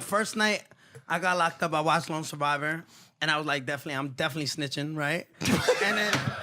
First night I got locked up, I watched Lone Survivor, and I was like, I'm definitely snitching, right?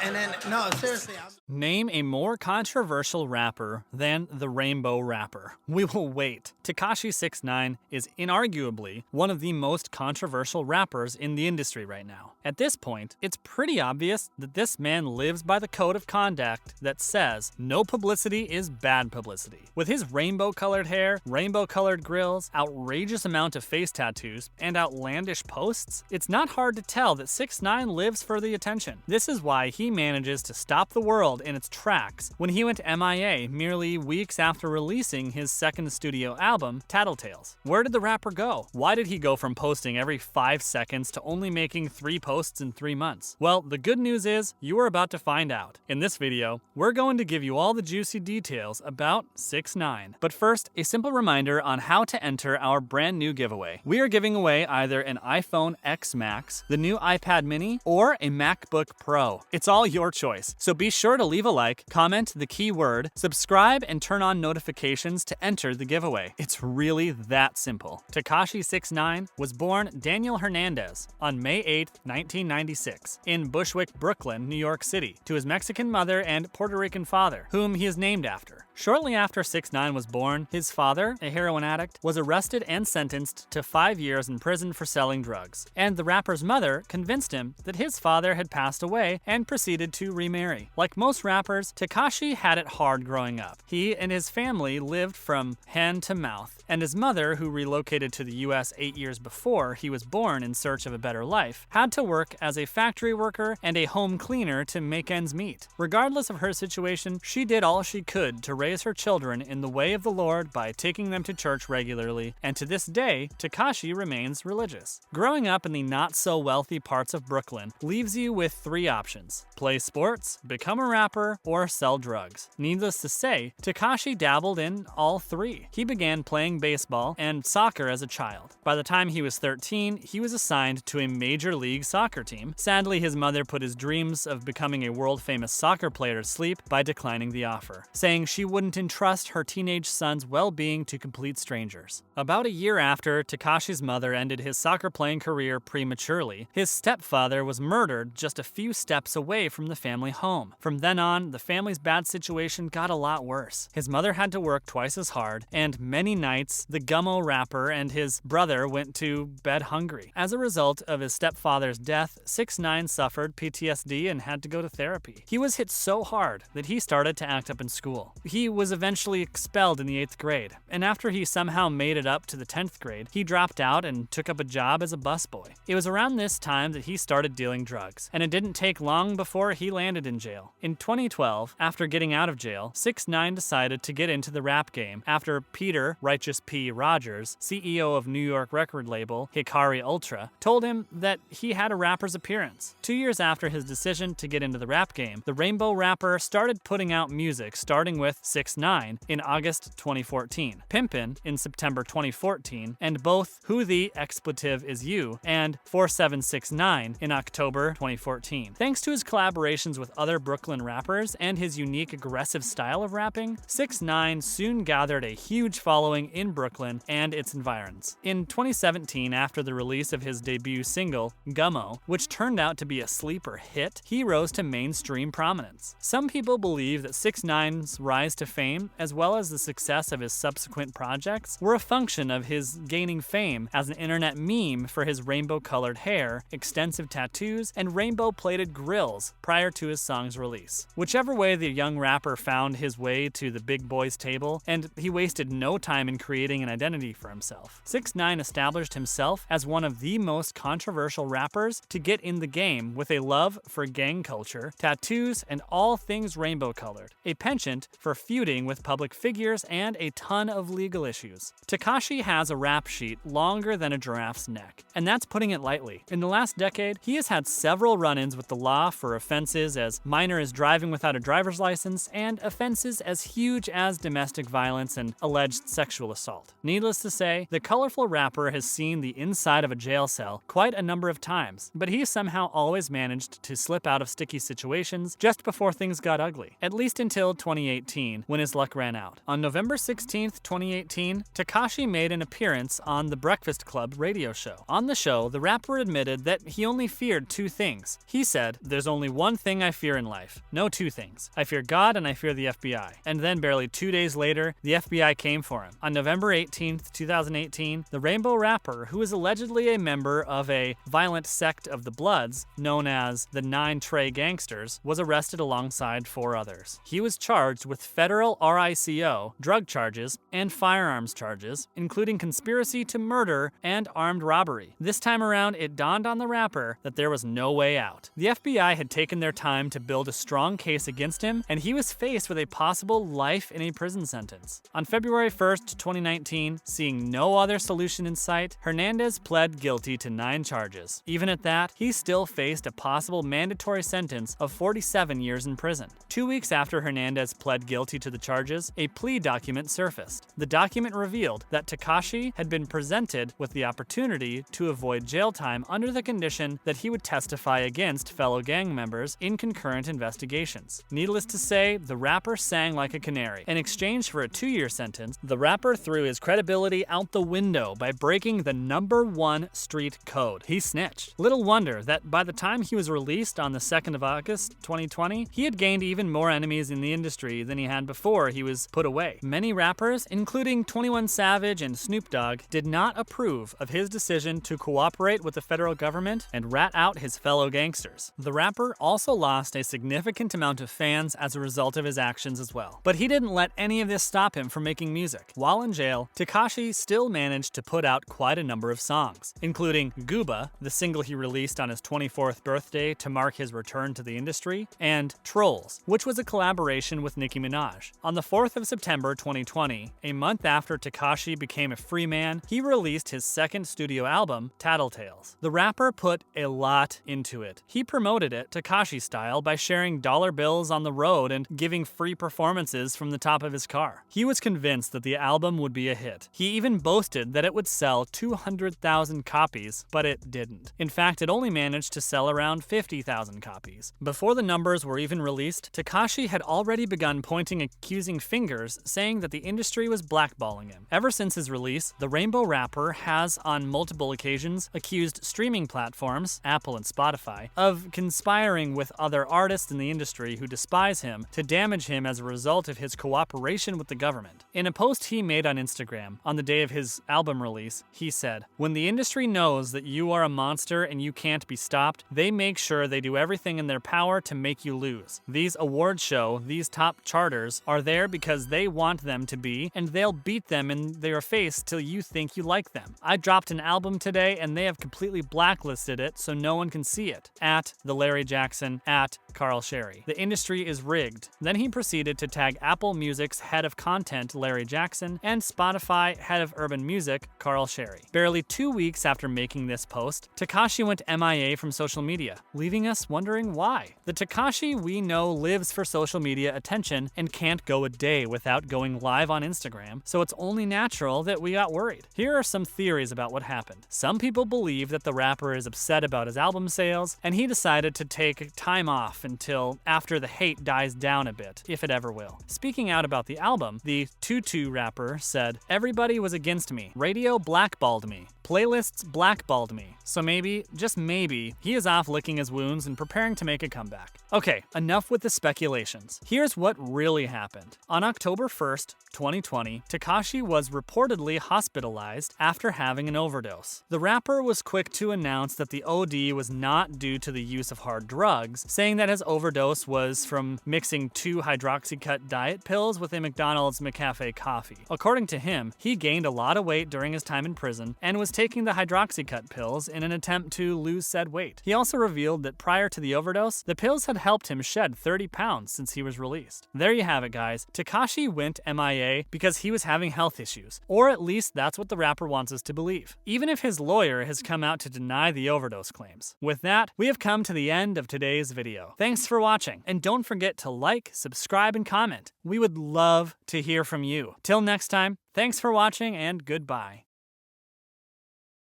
and then, no, seriously. Name a more controversial rapper than the Rainbow Rapper. We will wait. Tekashi 6ix9ine is inarguably one of the most controversial rappers in the industry right now. At this point, it's pretty obvious that this man lives by the code of conduct that says no publicity is bad publicity. With his rainbow-colored hair, rainbow-colored grills, outrageous amount of face tattoos, and outlandish posts, it's not hard to tell that 6ix9ine lives for the attention. This is why he manages to stop the world in its tracks when he went MIA merely weeks after releasing his second studio album, Tattletales. Where did the rapper go? Why did he go from posting every 5 seconds to only making 3 posts in 3 months? Well, the good news is you are about to find out. In this video, we're going to give you all the juicy details about 6ix9ine. But first, a simple reminder on how to enter our brand new giveaway. We are giving away either an iPhone X Max, the new iPad mini, or a MacBook Pro. It's all your choice, so be sure to leave a like, comment the keyword, subscribe, and turn on notifications to enter the giveaway. It's really that simple. Tekashi 6ix9ine was born Daniel Hernandez on May 8, 1996, in Bushwick, Brooklyn, New York City, to his Mexican mother and Puerto Rican father, whom he is named after. Shortly after 6ix9ine was born, his father, a heroin addict, was arrested and sentenced to 5 years in prison for selling drugs, and the rapper's mother convinced him that his father had passed away and proceeded to remarry. Like most rappers, Tekashi had it hard growing up. He and his family lived from hand to mouth, and his mother, who relocated to the US 8 years before he was born in search of a better life, had to work as a factory worker and a home cleaner to make ends meet. Regardless of her situation, she did all she could to raise her children in the way of the Lord by taking them to church regularly, and to this day, Tekashi remains religious. Growing up in the not-so-wealthy parts of Brooklyn leaves you with 3 options: play sports, become a rapper, or sell drugs. Needless to say, Tekashi dabbled in all 3. He began playing baseball and soccer as a child. By the time he was 13, he was assigned to a major league soccer team. Sadly, his mother put his dreams of becoming a world-famous soccer player to sleep by declining the offer, saying she wouldn't entrust her teenage son's well-being to complete strangers. About a year after Tekashi's mother ended his soccer playing career prematurely, his stepfather was murdered just a few steps away from the family home. From then on, the family's bad situation got a lot worse. His mother had to work twice as hard, and many nights, the Gummo rapper and his brother went to bed hungry. As a result of his stepfather's death, 6ix9ine suffered PTSD and had to go to therapy. He was hit so hard that he started to act up in school. He was eventually expelled in the 8th grade, and after he somehow made it up to the 10th grade, he dropped out and took up a job as a busboy. It was around this time that he started dealing drugs, and it didn't take long before he landed in jail. In 2012, after getting out of jail, 6ix9ine decided to get into the rap game after Peter Righteous P. Rogers, CEO of New York record label Hikari Ultra, told him that he had a rapper's appearance. 2 years after his decision to get into the rap game, the Rainbow Rapper started putting out music, starting with 6ix9ine in August 2014, Pimpin' in September 2014, and both Who the Expletive Is You and 4769 in October 2014. Thanks to his collaborations with other Brooklyn rappers and his unique aggressive style of rapping, 6ix9ine soon gathered a huge following in Brooklyn and its environs. In 2017, after the release of his debut single, Gummo, which turned out to be a sleeper hit, he rose to mainstream prominence. Some people believe that 6ix9ine's rise to fame, as well as the success of his subsequent projects, were a function of his gaining fame as an internet meme for his rainbow-colored hair, extensive tattoos, and rainbow-plated grills prior to his song's release. Whichever way the young rapper found his way to the big boys table, and he wasted no time in creating an identity for himself. 6ix9ine established himself as one of the most controversial rappers to get in the game, with a love for gang culture, tattoos, and all things rainbow-colored, a penchant for feuding with public figures, and a ton of legal issues. Tekashi has a rap sheet longer than a giraffe's neck, and that's putting it lightly. lately. In the last decade, he has had several run-ins with the law for offenses as minor as driving without a driver's license and offenses as huge as domestic violence and alleged sexual assault. Needless to say, the colorful rapper has seen the inside of a jail cell quite a number of times, but he somehow always managed to slip out of sticky situations just before things got ugly, at least until 2018, when his luck ran out. On November 16th, 2018, Tekashi made an appearance on The Breakfast Club radio show. On the show, the rapper admitted that he only feared two things. He said, "There's only one thing I fear in life. No, two things. I fear God and I fear the FBI." And then barely 2 days later, the FBI came for him. On November 18th, 2018, the Rainbow rapper, who is allegedly a member of a violent sect of the Bloods known as the 9 Trey Gangsters, was arrested alongside 4 others. He was charged with federal RICO, drug charges, and firearms charges, including conspiracy to murder and armed robbery. This time around, it dawned on the rapper that there was no way out. The FBI had taken their time to build a strong case against him, and he was faced with a possible life in a prison sentence. On February 1st, 2019, seeing no other solution in sight, Hernandez pled guilty to 9 charges. Even at that, he still faced a possible mandatory sentence of 47 years in prison. 2 weeks after Hernandez pled guilty to the charges, a plea document surfaced. The document revealed that Tekashi had been presented with the opportunity to avoid jail time under the condition that he would testify against fellow gang members in concurrent investigations. Needless to say, the rapper sang like a canary. In exchange for a 2-year sentence, the rapper threw his credibility out the window by breaking the #1 street code. He snitched. Little wonder that by the time he was released on the 2nd of August, 2020, he had gained even more enemies in the industry than he had before he was put away. Many rappers, including 21 Savage and Snoop Dogg, did not approve of his decision to cooperate with the federal government and rat out his fellow gangsters. The rapper also lost a significant amount of fans as a result of his actions as well. But he didn't let any of this stop him from making music. While in jail, Tekashi still managed to put out quite a number of songs, including Gooba, the single he released on his 24th birthday to mark his return to the industry, and Trolls, which was a collaboration with Nicki Minaj. On the 4th of September 2020, a month after Tekashi became a free man, he released his second studio album, Tattletales. The rapper put a lot into it. He promoted it Tekashi style by sharing dollar bills on the road and giving free performances from the top of his car. He was convinced that the album would be a hit. He even boasted that it would sell 200,000 copies, but it didn't. In fact, it only managed to sell around 50,000 copies. Before the numbers were even released, Tekashi had already begun pointing accusing fingers, saying that the industry was blackballing him. Ever since his release, the Rainbow rapper has, on multiple occasions, accused streaming platforms, Apple and Spotify, of conspiring with other artists in the industry who despise him to damage him as a result of his cooperation with the government. In a post he made on Instagram on the day of his album release, he said, "When the industry knows that you are a monster and you can't be stopped, they make sure they do everything in their power to make you lose. These awards show, these top charters are there because they want them to be, and they'll beat them in their face till you think you like them. I dropped an album today and they have completely blacklisted it so no one can see it. At the Larry Jackson, at Carl Sherry. The industry is rigged." Then he proceeded to tag Apple Music's head of content, Larry Jackson, and Spotify head of urban music, Carl Sherry. Barely 2 weeks after making this post, Tekashi went MIA from social media, leaving us wondering why. The Tekashi we know lives for social media attention and can't go a day without going live on Instagram, so it's only natural that we got worried. Here are some theories about what happened. Some people believe that the rapper is upset about his album sales, and he decided to take time off until after the hate dies down a bit, if it ever will. Speaking out about the album, the Tutu rapper said, "Everybody was against me. Radio blackballed me. Playlists blackballed me. So maybe, just maybe, he is off licking his wounds and preparing to make a comeback." Okay, enough with the speculations. Here's what really happened. On October 1st, 2020, Tekashi was reportedly hospitalized after having an overdose. The rapper was quick to announce that the OD was not due to the use of hard drugs, saying that his overdose was from mixing 2 hydroxycut diet pills with a McDonald's McCafe coffee. According to him, he gained a lot of weight during his time in prison and was taking the hydroxycut pills in an attempt to lose said weight. He also revealed that prior to the overdose, the pills had helped him shed 30 pounds since he was released. There you have it, guys. Tekashi went MIA because he was having health issues, or at least that's what the rapper wants us to believe. Even if his lawyer has come out to deny the overdose claims. With that, we have come to the end of today's video. Thanks for watching, and don't forget to like, subscribe, and comment. We would love to hear from you. Till next time, thanks for watching and goodbye.